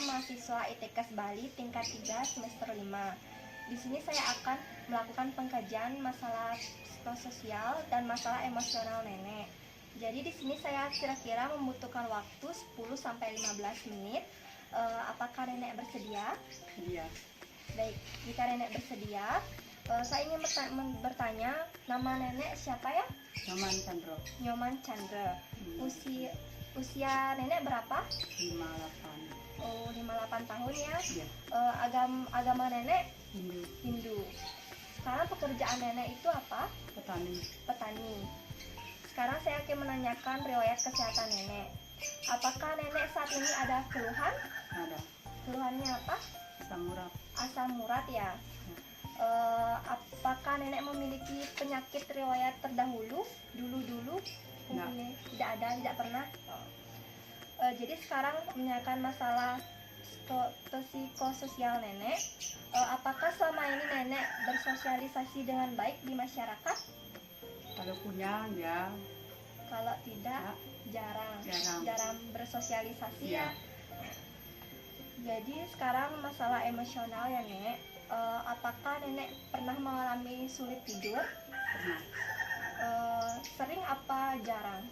mahasiswa ITKS Bali tingkat 3 semester 5. Di sini saya akan melakukan pengkajian masalah psikososial dan masalah emosional nenek. Jadi di sini saya kira-kira membutuhkan waktu 10 sampai 15 menit. Apakah nenek bersedia? Iya. Baik, jika nenek bersedia, saya ingin bertanya, nama nenek siapa ya? Nyoman Chandra. Nyoman Chandra. Usia nenek berapa? 58. Oh, 58 tahun ya. Iya. Agama nenek Hindu. Hindu. Sekarang pekerjaan nenek itu apa? Petani. Petani. Sekarang saya akan menanyakan riwayat kesehatan nenek. Apakah nenek saat ini ada keluhan? Ada. Keluhannya apa? Asam urat. Asam urat ya. Apakah nenek memiliki penyakit riwayat terdahulu? Dulu-dulu? Enggak. Tidak ada, tidak pernah. Jadi sekarang menanyakan masalah psikososial nenek. Apakah selama ini nenek bersosialisasi dengan baik di masyarakat? Kalau punya ya. Kalau tidak, jarang bersosialisasi Iya. ya. Jadi sekarang masalah emosional ya Nek. Apakah nenek pernah mengalami sulit tidur? Pernah. Sering apa jarang?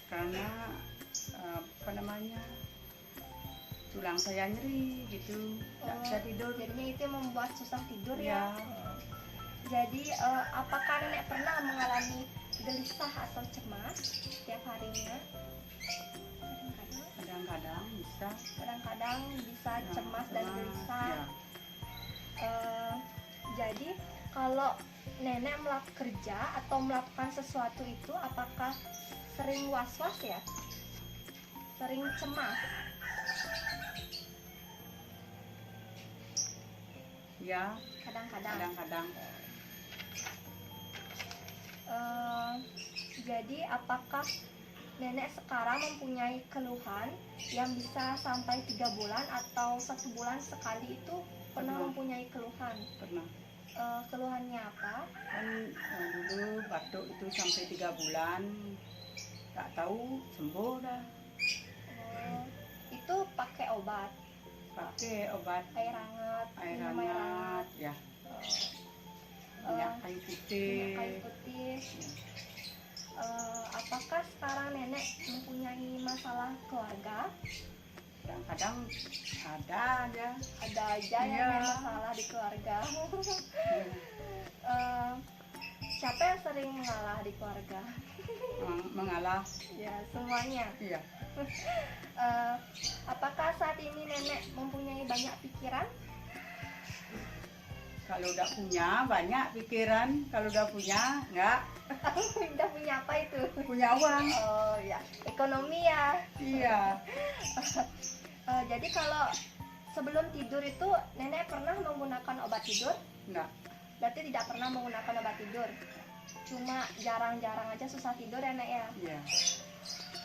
Karena tulang saya nyeri gitu, nggak bisa tidur. Jadinya itu yang membuat susah tidur Ya. ya. Jadi apakah nenek pernah mengalami gelisah atau cemas setiap harinya? Kadang-kadang bisa. Kadang-kadang bisa Ya, cemas dan gelisah. Ya. Jadi kalau nenek kerja atau melakukan sesuatu itu, apakah sering was-was ya? Sering cemas? Ya. Kadang-kadang. Kadang-kadang. Jadi apakah nenek sekarang mempunyai keluhan yang bisa sampai 3 bulan atau 1 bulan sekali itu pernah mempunyai keluhan? Pernah. Keluhannya apa? Kan dulu batuk itu sampai 3 bulan, nggak tahu sembuh dah. Itu pakai obat? Pakai obat Air hangat? air minum hangat, ya. Minyak kayu putih. Minyak kayu putih. Apakah sekarang nenek mempunyai masalah keluarga? Kadang-kadang ada aja. Ada aja Iya. yang masalah di keluarga. Siapa yang sering mengalah di keluarga? Mengalah. Ya, semuanya. Iya. Apakah saat ini nenek mempunyai banyak pikiran? Kalau udah punya banyak pikiran, kalau udah punya enggak. Udah punya apa itu? Punya uang. Oh ya, ekonomi ya. Iya. Jadi kalau sebelum tidur itu nenek pernah menggunakan obat tidur? Enggak. Berarti tidak pernah menggunakan obat tidur. Cuma jarang-jarang aja susah tidur ya Nek ya. Iya.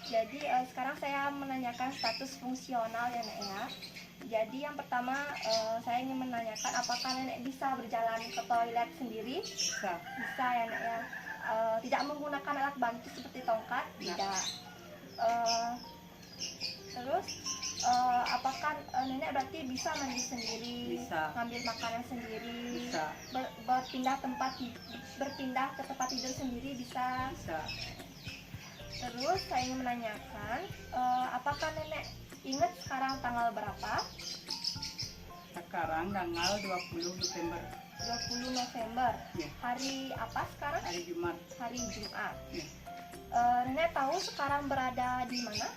Jadi sekarang saya menanyakan status fungsional ya Nek ya. Jadi yang pertama saya ingin menanyakan apakah nenek bisa berjalan ke toilet sendiri? Bisa. Bisa ya Nek ya. Tidak menggunakan alat bantu seperti tongkat? Tidak. Terus apakah nenek berarti bisa mandi sendiri? Bisa. Ngambil makanan sendiri? Bisa. Berpindah ke tempat tidur sendiri bisa? Bisa. Terus saya ingin menanyakan apakah nenek ingat sekarang tanggal berapa? Sekarang tanggal 20 November. 20 November. Ya. Hari apa sekarang? Hari Jumat. Hari Jumat. Ya. Nenek tahu sekarang berada di mana?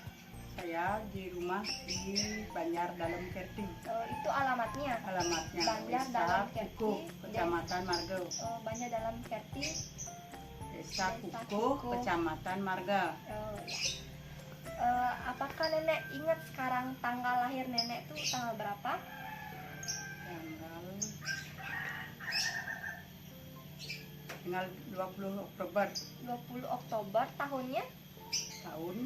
Saya di rumah di Banjar Dalam Kerti. Itu alamatnya? Alamatnya Banjar Desa Dalam Kerti, Kukuh, Kecamatan Marga. Banjar Dalam Kerti, Desa Kukuh, Kecamatan Marga. Apakah nenek ingat sekarang tanggal lahir nenek tuh tanggal berapa? Tanggal 20 Oktober 20 Oktober tahunnya? tahun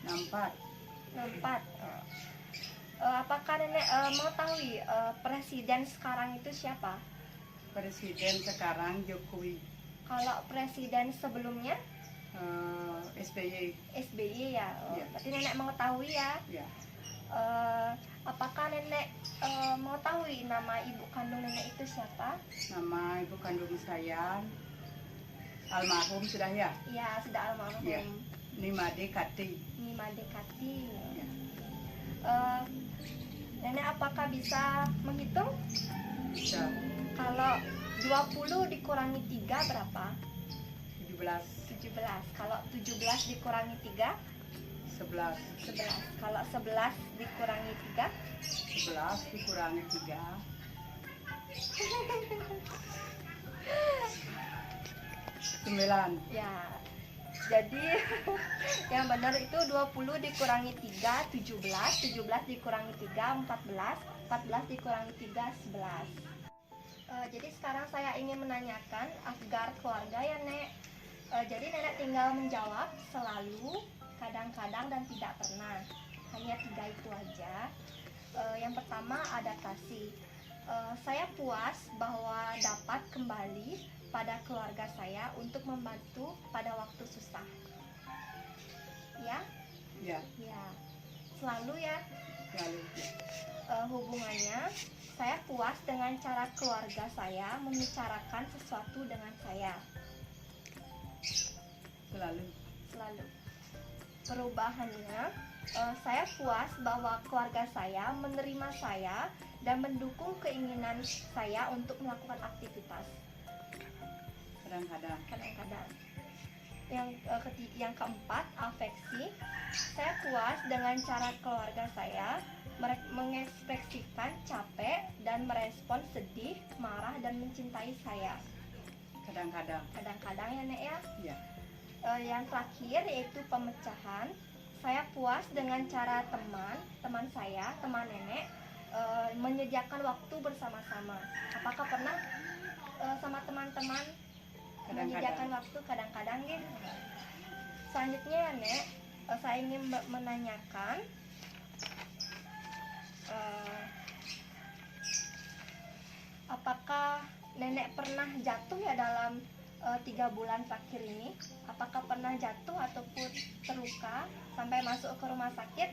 64. 64. Apakah nenek mengetahui presiden sekarang itu siapa? Presiden sekarang Jokowi. Kalau presiden sebelumnya? SBY. SBY ya. Ya. Berarti nenek mengetahui ya. Ya. Apakah nenek mengetahui nama ibu kandung nenek itu siapa? Nama ibu kandung saya almarhum sudah ya. Ya, sudah almarhum. Ya. Nimade Kati. Nimade Kati. Ya. Nenek apakah bisa menghitung? Bisa. Kalau 20 dikurangi 3 berapa? 17. 17. Kalau 17 dikurangi 3? 11. 11. Kalau 11 dikurangi 3? 11 dikurangi 3. 9. Ya. Jadi yang benar itu 20 dikurangi 3, 17. 17 dikurangi 3, 14. 14 dikurangi 3, 11. Jadi sekarang saya ingin menanyakan agar keluarga ya Nek. Jadi nenek tinggal menjawab selalu, kadang-kadang, dan tidak pernah. Hanya 3 itu aja. Yang pertama adaptasi. Saya puas bahwa dapat kembali pada keluarga saya untuk membantu pada waktu susah. Ya? Ya. Ya. Selalu ya. Lalu. Hubungannya, saya puas dengan cara keluarga saya membicarakan sesuatu dengan saya. Selalu. Perubahannya, saya puas bahwa keluarga saya menerima saya dan mendukung keinginan saya untuk melakukan aktivitas. Kadang-kadang. Yang keempat, afeksi. Saya puas dengan cara keluarga saya mengekspresikan capek dan merespon sedih, marah, dan mencintai saya. Kadang-kadang ya Nek ya. Ya. Yang terakhir yaitu pemecahan. Saya puas dengan cara teman saya, teman nenek, menyediakan waktu bersama-sama. Apakah pernah sama teman-teman menyediakan waktu? Kadang-kadang ya. Selanjutnya ya Nek, saya ingin menanyakan apakah nenek pernah jatuh ya dalam 3 bulan terakhir ini? Apakah pernah jatuh ataupun terluka sampai masuk ke rumah sakit?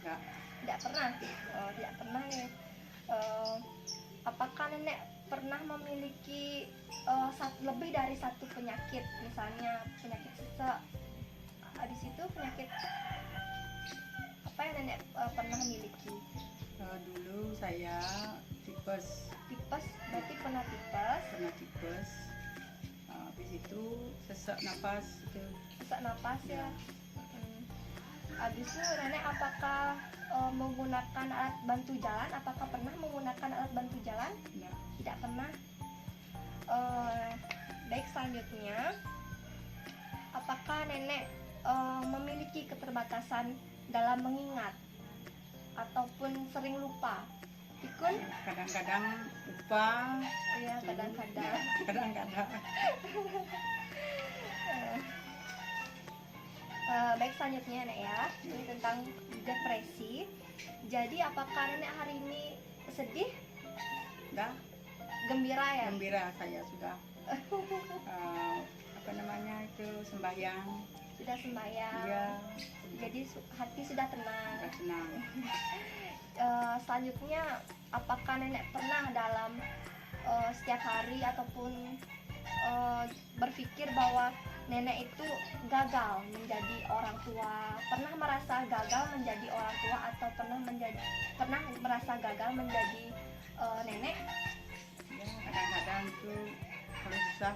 Ya. Tidak pernah. Tidak pernah ya. Apakah nenek pernah memiliki lebih dari satu penyakit, misalnya penyakit sesek? Habis itu penyakit apa yang nenek pernah miliki? Dulu saya tipes. Berarti pernah tipes. Habis itu sesak napas itu. Sesak napas ya. Habis itu nenek apakah menggunakan alat bantu jalan? Apakah pernah menggunakan alat bantu jalan? Ya. Tidak pernah. Baik, selanjutnya, apakah nenek memiliki keterbatasan dalam mengingat ataupun sering lupa? Pikun? Kadang-kadang lupa. Iya, kadang-kadang. Kadang-kadang. Baik, selanjutnya Nek ya, ini tentang depresi. Jadi apakah nenek hari ini sedih? Dah. Gembira ya? Gembira saya sudah. Apa namanya itu, sembahyang. Sudah sembahyang. Iya. Jadi hati sudah tenang. Sudah tenang. Selanjutnya, apakah nenek pernah dalam setiap hari ataupun berpikir bahwa nenek itu gagal menjadi orang tua? Pernah merasa gagal menjadi orang tua atau pernah merasa gagal menjadi nenek? Ya, kadang-kadang itu kalau susah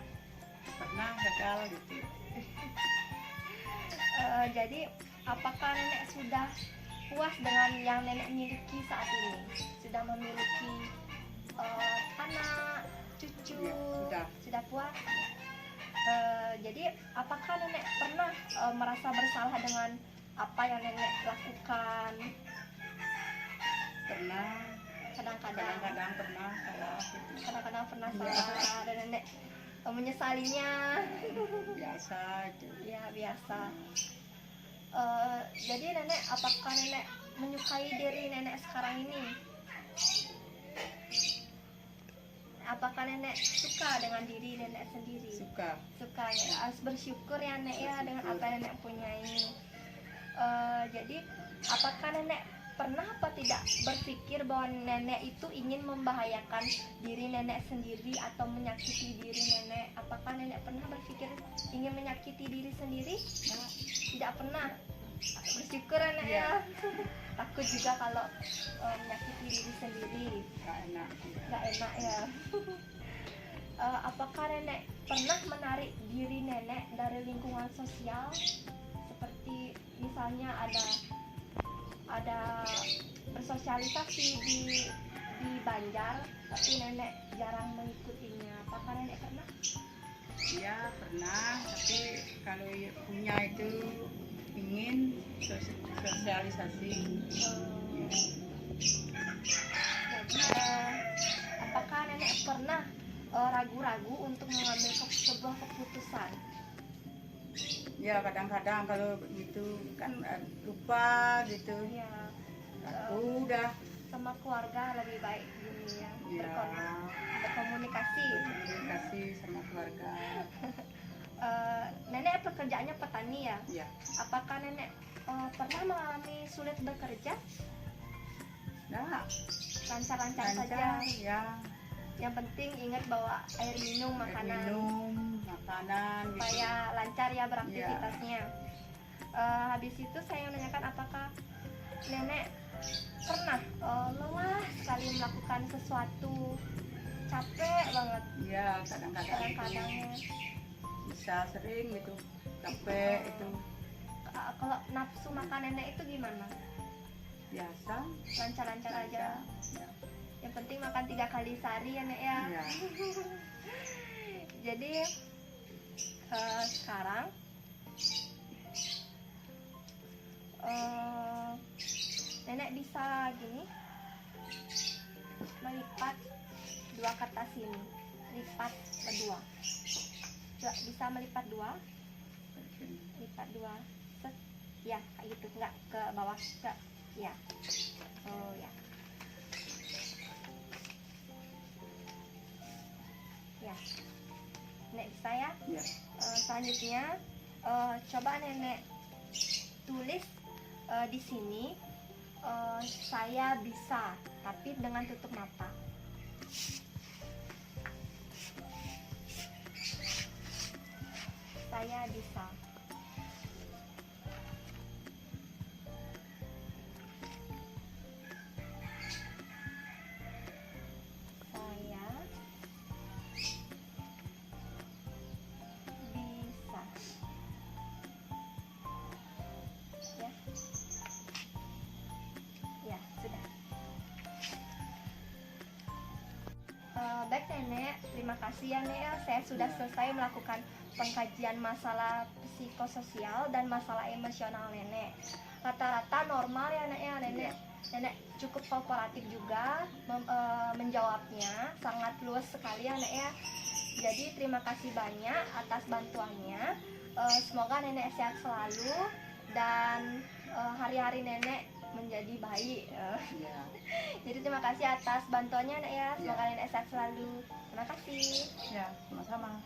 pernah gagal gitu. Jadi apakah nenek sudah puas dengan yang nenek miliki saat ini? Sudah memiliki anak, cucu? Ya, sudah puas? Jadi apakah nenek pernah merasa bersalah dengan apa yang nenek lakukan? Pernah. Kadang-kadang Pernah salah gitu. Kadang-kadang pernah salah dan nenek menyesalinya. Biasa itu. Ya, biasa. Jadi nenek, apakah nenek menyukai diri nenek sekarang ini? apakah nenek suka dengan diri nenek sendiri? Suka. Suka ya, harus bersyukur ya nek ya dengan apa yang nenek punyai. Jadi apakah nenek pernah apa tidak berpikir bahwa nenek itu ingin membahayakan diri nenek sendiri atau menyakiti diri nenek? Apakah nenek pernah berpikir ingin menyakiti diri sendiri? Tidak pernah. Bersyukur ya nek ya. Takut juga kalau menyakiti diri sendiri. Gak enak. Gak enak ya. Apakah nenek pernah menarik diri nenek dari lingkungan sosial, seperti misalnya ada bersosialisasi di Banjar tapi nenek jarang mengikutinya? Apakah nenek pernah? Ya pernah, tapi kalau punya itu ingin sosialisasi. Jadi apakah nenek pernah ragu-ragu untuk mengambil sebuah keputusan? Ya kadang-kadang kalau begitu kan lupa gitu. Ya, Udah. sama keluarga lebih baik gini ya, Ya. berkomunikasi. Komunikasi sama keluarga. Nenek pekerjaannya petani ya. Ya. Apakah nenek pernah mengalami sulit bekerja? Nah, Lancar-lancar saja. lancar ya. Yang penting ingat bawa air minum, Air makanan, minum, makanan gitu. supaya lancar ya beraktivitasnya. Habis itu saya menanyakan apakah nenek pernah lelah sekali melakukan sesuatu, capek banget Ya kadang-kadang kadang-kadangnya. bisa sering gitu capek itu Kalau nafsu makan nenek itu gimana? biasa. Lancar-lancar aja. Ya. Yang penting makan 3 kali sehari ya nek ya. Ya. Jadi sekarang nenek bisa gini melipat 2 kertas ini, lipat kedua. Bisa melipat 2, lipat 2, set, ya kayak gitu, nggak ke bawah, nggak, ya, oh ya, ya, nenek bisa ya. Ya. Selanjutnya coba nenek tulis di sini, saya bisa, tapi dengan tutup mata. Saya bisa. Saya bisa. Ya. Ya, sudah. Baik nenek, terima kasih ya nek. Saya sudah selesai melakukan pengkajian masalah psikososial dan masalah emosional nenek. Rata-rata normal ya nek ya nenek. Nenek cukup kooperatif juga menjawabnya, sangat luas sekali ya nek ya. Jadi terima kasih banyak atas bantuannya. Semoga nenek sehat selalu dan hari-hari nenek menjadi baik. Ya. Jadi terima kasih atas bantuannya nek ya. Semoga nenek sehat selalu. Terima kasih. Ya, sama-sama.